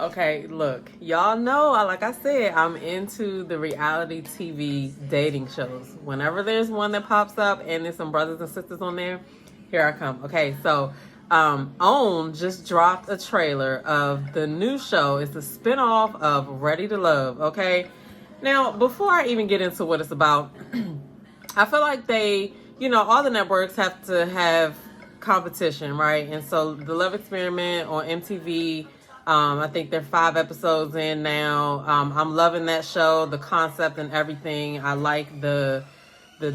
Okay, look, y'all know, like I said, I'm into the reality TV dating shows. Whenever there's one that pops up and there's some brothers and sisters on there, here I come. Okay, so OWN just dropped a trailer of the new show. It's a spinoff of Ready to Love. Okay, now before I even get into what it's about, I feel like all the networks have to have competition, right? And so the Love Experiment on MTV, I think they're 5 episodes in now. I'm loving that show, the concept and everything. I like the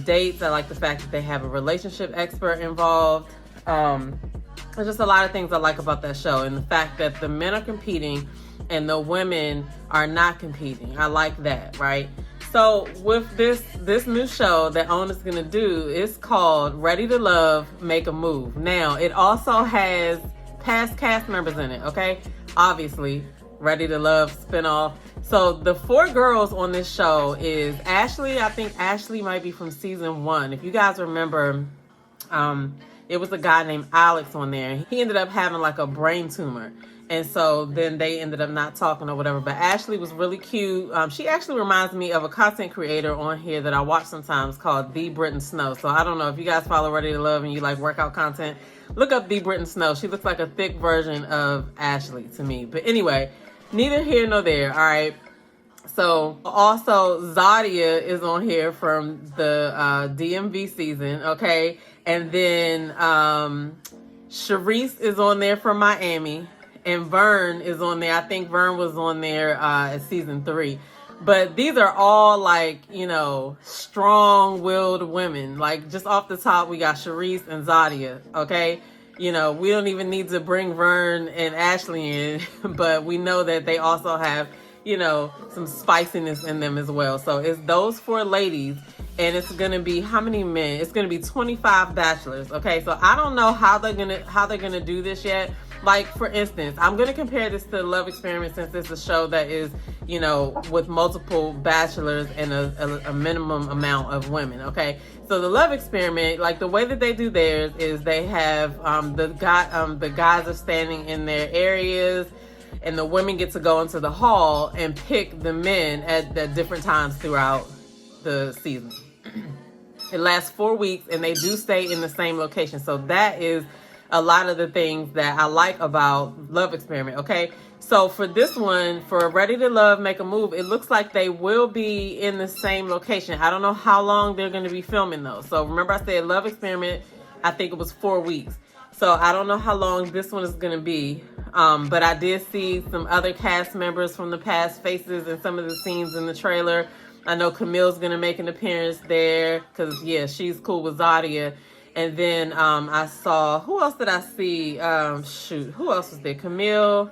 dates. I like the fact that they have a relationship expert involved. There's just a lot of things I like about that show, and the fact that the men are competing and the women are not competing. I like that, right? So with this new show that OWN is gonna do, it's called Ready to Love, Make a Move. Now it also has past cast members in it. Okay, obviously Ready to Love spinoff. So the 4 girls on this show is Ashley. I think Ashley might be from season 1. If you guys remember, it was a guy named Alex on there. He ended up having like a brain tumor. And so then they ended up not talking or whatever. But Ashley was really cute. She actually reminds me of a content creator on here that I watch sometimes called The Britton Snow. So I don't know if you guys follow Ready to Love and you like workout content, look up The Britton Snow. She looks like a thick version of Ashley to me. But anyway, neither here nor there. All right. So also Zadia is on here from the DMV season. Okay. And then Shareese is on there from Miami. And Vern is on there. I think Vern was on there at season 3. But these are all like, strong-willed women. Like just off the top, we got Shareese and Zadia, okay? We don't even need to bring Vern and Ashley in, but we know that they also have, some spiciness in them as well. So it's those 4 ladies, and it's gonna be how many men? It's gonna be 25 bachelors. Okay, so I don't know how they're gonna do this yet. Like for instance, I'm gonna compare this to the Love Experiment since it's a show that is, with multiple bachelors and a minimum amount of women. Okay, so the Love Experiment, like the way that they do theirs is they have the guys are standing in their areas, and the women get to go into the hall and pick the men at different times throughout the season. It lasts 4 weeks, and they do stay in the same location. So that is a lot of the things that I like about Love Experiment. Okay, so for this one, for Ready to Love, Make a Move, it looks like they will be in the same location. I don't know how long they're going to be filming though. So remember I said Love Experiment, I think it was 4 weeks. So I don't know how long this one is going to be. But I did see some other cast members from the past faces in some of the scenes in the trailer. I know Camille's going to make an appearance there because, yeah, she's cool with Zadia. And then I saw, who else did I see? Who else was there? Camille.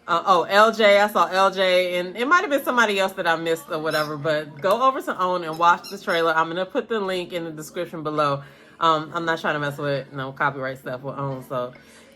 LJ. I saw LJ. And it might have been somebody else that I missed or whatever. But go over to OWN and watch the trailer. I'm going to put the link in the description below. I'm not trying to mess with copyright stuff with OWN, so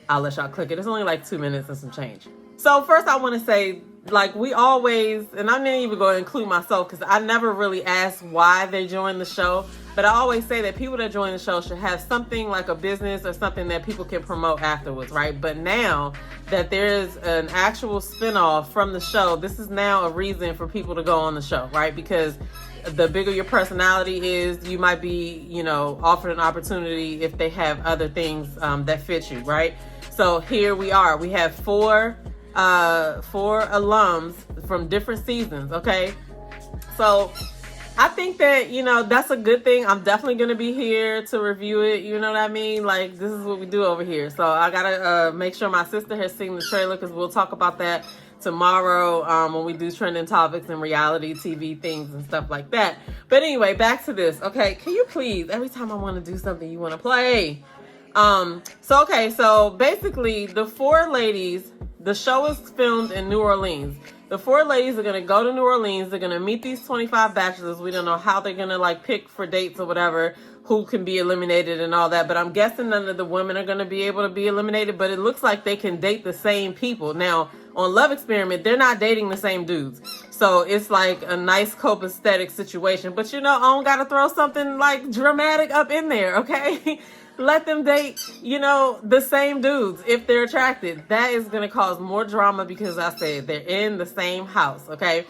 I'll let y'all click it. It's only like 2 minutes and some change. So first I want to say, like we always, and I'm not even going to include myself because I never really asked why they joined the show, but I always say that people that join the show should have something like a business or something that people can promote afterwards, right? But now that there is an actual spinoff from the show, this is now a reason for people to go on the show, right? Because the bigger your personality is, you might be, offered an opportunity if they have other things that fit you, right? So here we are. We have four alums from different seasons, okay? So I think that, that's a good thing. I'm definitely going to be here to review it. You know what I mean? Like, this is what we do over here. So I got to make sure my sister has seen the trailer because we'll talk about that tomorrow when we do trending topics and reality TV things and stuff like that. But anyway, back to this. Okay, can you please, every time I want to do something, you want to play. So basically the 4 ladies, the show is filmed in New Orleans. The 4 ladies are going to go to New Orleans. They're going to meet these 25 bachelors. We don't know how they're going to pick for dates or whatever, who can be eliminated and all that. But I'm guessing none of the women are going to be able to be eliminated. But it looks like they can date the same people. Now, on Love Experiment, they're not dating the same dudes. So it's like a nice copacetic situation. But I don't got to throw something like dramatic up in there, okay? let them date, the same dudes if they're attracted. That is going to cause more drama because I said they're in the same house, okay?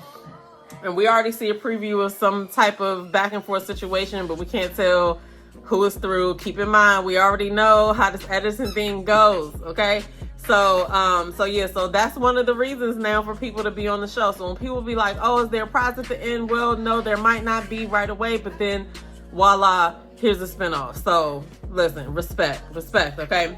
And we already see a preview of some type of back and forth situation, but we can't tell who is through. Keep in mind, we already know how this Edison thing goes, okay? So that's one of the reasons now for people to be on the show. So when people be like, oh, is there a prize at the end? Well, no, there might not be right away, but then voila, here's a spinoff. So listen, respect, okay?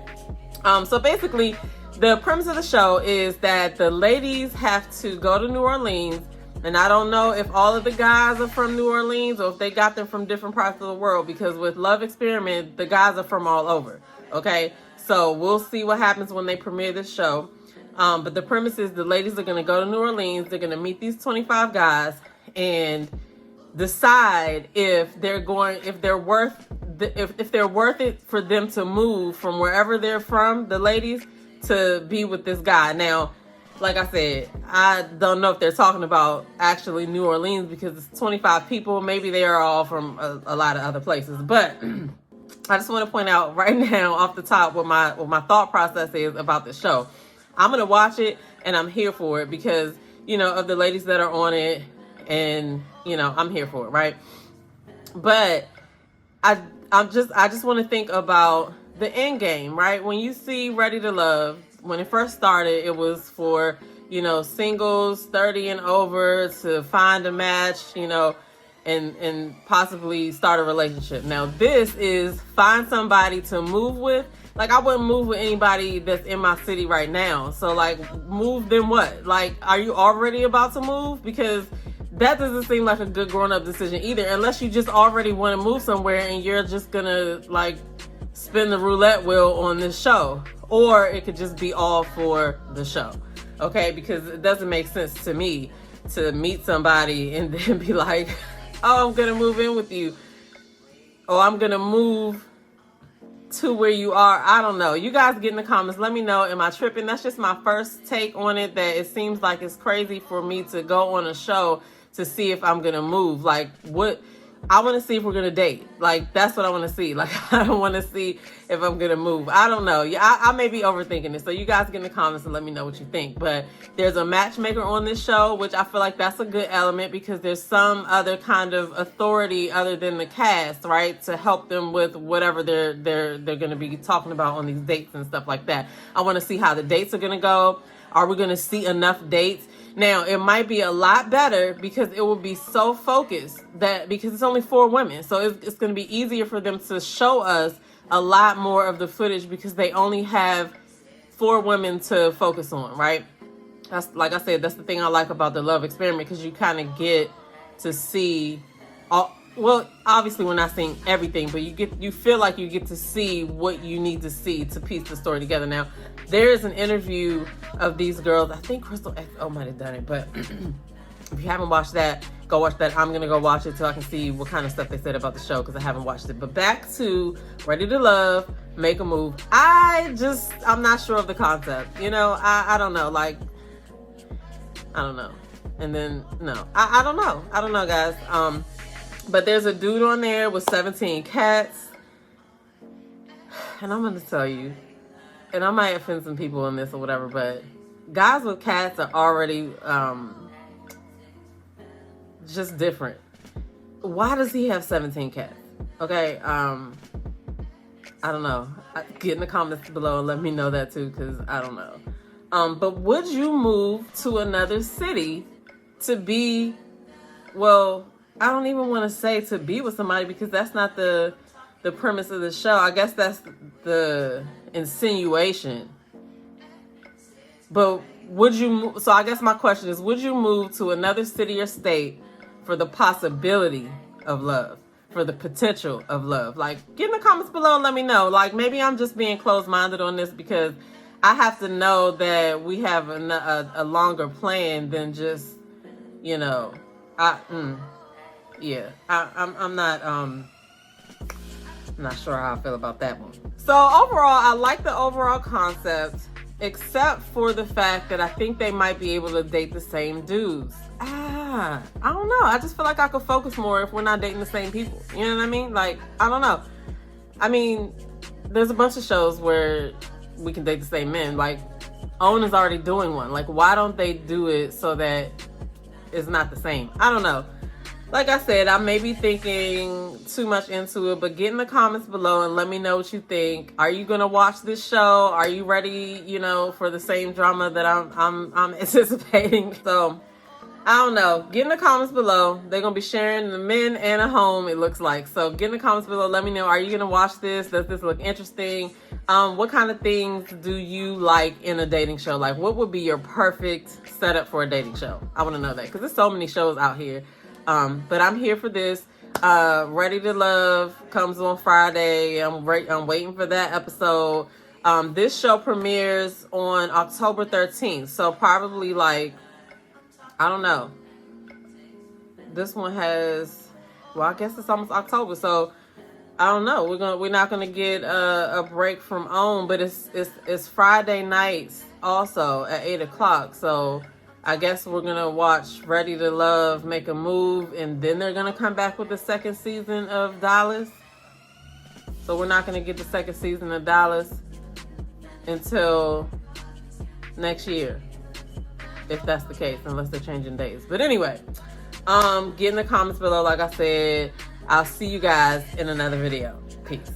So basically, the premise of the show is that the ladies have to go to New Orleans, and I don't know if all of the guys are from New Orleans or if they got them from different parts of the world, because with Love Experiment, the guys are from all over, okay? So we'll see what happens when they premiere this show. But the premise is the ladies are going to go to New Orleans. They're going to meet these 25 guys and decide if they're worth it for them to move from wherever they're from, the ladies, to be with this guy. Now, like I said, I don't know if they're talking about actually New Orleans because it's 25 people. Maybe they are all from a lot of other places, but I just want to point out right now off the top what my thought process is about the show. I'm going to watch it and I'm here for it because, of the ladies that are on it, and, I'm here for it, right? But I just want to think about the end game, right? When you see Ready to Love, when it first started, it was for, singles 30 and over to find a match, and possibly start a relationship. Now, this is find somebody to move with. Like, I wouldn't move with anybody that's in my city right now. So, like, move then what? Like, are you already about to move? Because that doesn't seem like a good grown-up decision either, unless you just already want to move somewhere and you're just gonna, like, spin the roulette wheel on this show. Or it could just be all for the show, okay? Because it doesn't make sense to me to meet somebody and then be like, oh, I'm gonna move in with you, or I'm gonna move to where you are. I don't know. You guys get in the comments. Let me know. Am I tripping? That's just my first take on it, that it seems like it's crazy for me to go on a show to see if I'm gonna move. Like, what? I want to see if we're gonna date. Like, that's what I want to see. Like, I don't want to see if I'm gonna move. I don't know. Yeah, I may be overthinking it. So you guys get in the comments and let me know what you think. But there's a matchmaker on this show, which I feel like that's a good element because there's some other kind of authority other than the cast, right, to help them with whatever they're gonna be talking about on these dates and stuff like that. I want to see how the dates are gonna go. Are we gonna see enough dates? Now, it might be a lot better because it will be so focused because it's only 4 women. So it's going to be easier for them to show us a lot more of the footage because they only have 4 women to focus on, right? That's, like I said, that's the thing I like about the Love Experiment, because you kind of get to see all. Well, obviously we're not seeing everything, but you feel like you get to see what you need to see to piece the story together. Now, there is an interview of these girls. I think Crystal XO might have done it, but if you haven't watched that, go watch that. I'm going to go watch it so I can see what kind of stuff they said about the show because I haven't watched it. But back to Ready to Love, Make a Move. I'm not sure of the concept. I don't know. Like, I don't know. And then, no. I don't know. I don't know, guys. But there's a dude on there with 17 cats. And I'm going to tell you, and I might offend some people in this or whatever, but guys with cats are already just different. Why does he have 17 cats? Okay, I don't know. Get in the comments below and let me know that too, because I don't know. But would you move to another city to be, well, I don't even want to say to be with somebody because that's not the premise of the show. I guess that's the insinuation. But would you move? So I guess my question is, would you move to another city or state for the possibility of love, for the potential of love? Like, get in the comments below and let me know. Like, maybe I'm just being closed-minded on this because I have to know that we have a longer plan than just, I'm not sure how I feel about that one. So overall, I like the overall concept, except for the fact that I think they might be able to date the same dudes. I don't know. I just feel like I could focus more if we're not dating the same people. You know what I mean? Like, I don't know. I mean, there's a bunch of shows where we can date the same men. Like, OWN is already doing one. Like, why don't they do it so that it's not the same? I don't know. Like I said, I may be thinking too much into it, but get in the comments below and let me know what you think. Are you gonna watch this show? Are you ready, you know, for the same drama that I'm anticipating? So I don't know. Get in the comments below. They're gonna be sharing the men and a home, it looks like. So get in the comments below. Let me know. Are you gonna watch this? Does this look interesting? What kind of things do you like in a dating show? Like, what would be your perfect setup for a dating show? I want to know that because there's so many shows out here. But I'm here for this. Ready to Love comes on Friday. I'm waiting for that episode. This show premieres on October 13th. So probably like, I don't know. This one has, well, I guess it's almost October. So I don't know. We're not gonna get a break from OWN, but it's Friday nights also at 8 o'clock. So I guess we're gonna watch Ready to Love make a move, and then they're gonna come back with the second season of Dallas. So we're not gonna get the second season of Dallas until next year, if that's the case, unless they're changing days. But anyway, get in the comments below. Like I said, I'll see you guys in another video. Peace.